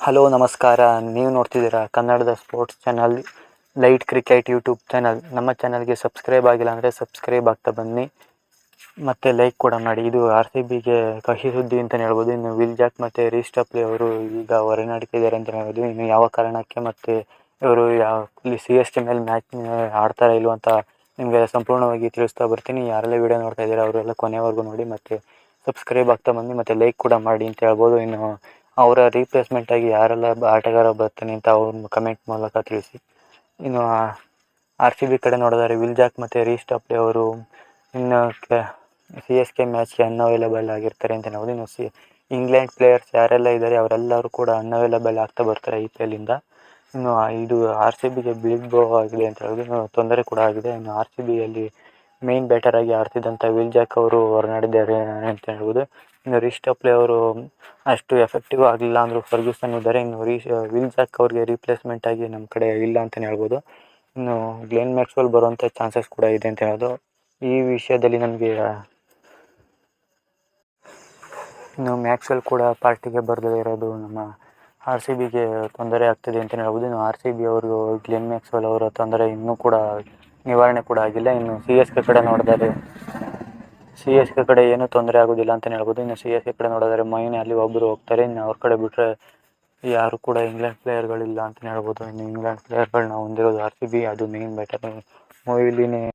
Hello ನಮಸ್ಕಾರ. ನೀವು ನೋಡ್ತಿದ್ದೀರಾ ಕನ್ನಡದ sports channel light cricket YouTube channel. ನಮ್ಮ ಚಾನಲ್ಗೆ ಸಬ್ಸ್ಕ್ರೈಬ್ ಆಗಿಲ್ಲ ಅಂದರೆ ಸಬ್ಸ್ಕ್ರೈಬ್ ಆಗ್ತಾ ಬನ್ನಿ ಮತ್ತು ಲೈಕ್ ಕೂಡ ಮಾಡಿ. ಇದು ಆರ್ ಸಿ ಬಿಗೆ ಕಹಿ ಸುದ್ದಿ ಅಂತಲೇ ಹೇಳ್ಬೋದು. ಇನ್ನು ವಿಲ್ ಜಾಕ್ ಮತ್ತು ರೀಸ್ಟಪ್ಲಿ ಅವರು ಈಗ ಹೊರನಡೀತಿದ್ದಾರೆ ಅಂತಲೇ ಹೇಳ್ಬೋದು. ಇನ್ನು ಯಾವ ಕಾರಣಕ್ಕೆ ಮತ್ತು ಇವರು ಇಲ್ಲಿ ಸಿ ಎಸ್ ಕೆ ಮೇಲೆ ಮ್ಯಾಚ್ ಆಡ್ತಾರಾ ಇಲ್ವ ಅಂತ ನಿಮಗೆ ಸಂಪೂರ್ಣವಾಗಿ ತಿಳಿಸ್ತಾ ಬರ್ತೀನಿ. ಯಾರೆಲ್ಲ ವೀಡಿಯೋ ನೋಡ್ತಾ ಇದ್ದಾರೆ ಅವರೆಲ್ಲ ಕೊನೆವರೆಗೂ ನೋಡಿ ಮತ್ತು ಸಬ್ಸ್ಕ್ರೈಬ್ ಆಗ್ತಾ ಬನ್ನಿ ಮತ್ತು ಲೈಕ್ ಕೂಡ ಮಾಡಿ ಅಂತ ಹೇಳ್ಬೋದು. ಇನ್ನು ಅವರ ರೀಪ್ಲೇಸ್ಮೆಂಟಾಗಿ ಯಾರೆಲ್ಲ ಆಟಗಾರ ಬರ್ತಾನೆ ಅಂತ ಅವ್ರನ್ನ ಕಮೆಂಟ್ ಮೂಲಕ ತಿಳಿಸಿ. ಇನ್ನು ಆರ್ ಸಿ ಬಿ ಕಡೆ ನೋಡಿದರೆ ವಿಲ್ ಜಾಕ್ ಮತ್ತು ರೀಸ್ಟಪ್ಲಿ ಅವರು ಇನ್ನು ಸಿ ಎಸ್ ಕೆ ಮ್ಯಾಚ್ಗೆ ಅನ್ಅವೈಲೇಬಲ್ ಆಗಿರ್ತಾರೆ ಅಂತ ಹೇಳ್ಬೋದು. ಇನ್ನು ಇಂಗ್ಲೆಂಡ್ ಪ್ಲೇಯರ್ಸ್ ಯಾರೆಲ್ಲ ಇದ್ದಾರೆ ಅವರೆಲ್ಲರೂ ಕೂಡ ಅನ್ಅವೈಲೇಬಲ್ ಆಗ್ತಾ ಬರ್ತಾರೆ IPLಯಿಂದ. ಇನ್ನು ಇದು ಆರ್ ಸಿ ಬಿಗೆ ಬಿಗ್ ಬ್ಲೋ ಆಗಿದೆ ಅಂತ ಹೇಳ್ಬೋದು. ಇನ್ನು ತೊಂದರೆ ಕೂಡ ಆಗಿದೆ. ಇನ್ನು ಆರ್ ಸಿ ಬಿಯಲ್ಲಿ ಮೇನ್ ಬ್ಯಾಟರ್ ಆಗಿ ಆಡ್ತಿದ್ದಂಥ ವಿಲ್ ಜಾಕ್ ಅವರು ಹೊರನಡೆದಿದ್ದಾರೆ ಅಂತ ಹೇಳ್ಬೋದು. ಇನ್ನು ರೀಸ್ಟಪ್ಲಿ ಅವರು ಅಷ್ಟು ಎಫೆಕ್ಟಿವ್ ಆಗಲಿಲ್ಲ ಅಂದರೂ ಫರ್ಗ್ಯೂಸನ್ ಇದ್ದಾರೆ. ಇನ್ನು ವಿಲ್ ಜಾಕ್ ಅವ್ರಿಗೆ ರೀಪ್ಲೇಸ್ಮೆಂಟ್ ಆಗಿ ನಮ್ಮ ಕಡೆ ಇಲ್ಲ ಅಂತಲೇ ಹೇಳ್ಬೋದು. ಇನ್ನು ಗ್ಲೆನ್ ಮ್ಯಾಕ್ಸ್ವೆಲ್ ಬರುವಂಥ ಚಾನ್ಸಸ್ ಕೂಡ ಇದೆ ಅಂತ ಹೇಳೋದು. ಈ ವಿಷಯದಲ್ಲಿ ನಮಗೆ ಇನ್ನು ಮ್ಯಾಕ್ಸ್ವೆಲ್ ಕೂಡ ಪಾರ್ಟಿಗೆ ಬರದೇ ಇರೋದು ನಮ್ಮ ಆರ್ ಸಿ ಬಿಗೆ ತೊಂದರೆ ಆಗ್ತಿದೆ ಅಂತಲೇ ಹೇಳ್ಬೋದು. ಇನ್ನು ಆರ್ ಸಿ ಬಿ ಅವರು ಗ್ಲೆನ್ ಮ್ಯಾಕ್ಸ್ವೆಲ್ ಅವರ ತೊಂದರೆ ಇನ್ನೂ ಕೂಡ ನಿವಾರಣೆ ಕೂಡ ಆಗಿಲ್ಲ. ಇನ್ನು ಸಿ ಎಸ್ ಕೆ ಕಡೆ ನೋಡಿದರೆ ಸಿ ಎಸ್ ಕೆ ಕಡೆ ಏನೂ ತೊಂದರೆ ಆಗೋದಿಲ್ಲ ಅಂತಲೇ ಹೇಳ್ಬೋದು. ಇನ್ನು ಸಿ ಎಸ್ ಕೆ ಕಡೆ ನೋಡಿದರೆ ಮೊಯಿನ್ ಅಲ್ಲಿ ಒಬ್ಬರು ಹೋಗ್ತಾರೆ. ಇನ್ನು ಅವ್ರ ಕಡೆ ಬಿಟ್ಟರೆ ಯಾರು ಕೂಡ ಇಂಗ್ಲೆಂಡ್ ಪ್ಲೇಯರ್ಗಳಿಲ್ಲ ಅಂತಲೇ ಹೇಳ್ಬೋದು. ಇನ್ನು ಇಂಗ್ಲೆಂಡ್ ಪ್ಲೇಯರ್ಗಳನ್ನ ಹೊಂದಿರೋದು ಆರ್ ಸಿ ಬಿ, ಅದು ಮೇನ್ ಬ್ಯಾಟರ್ ಮೊಯಿಲಿನೇ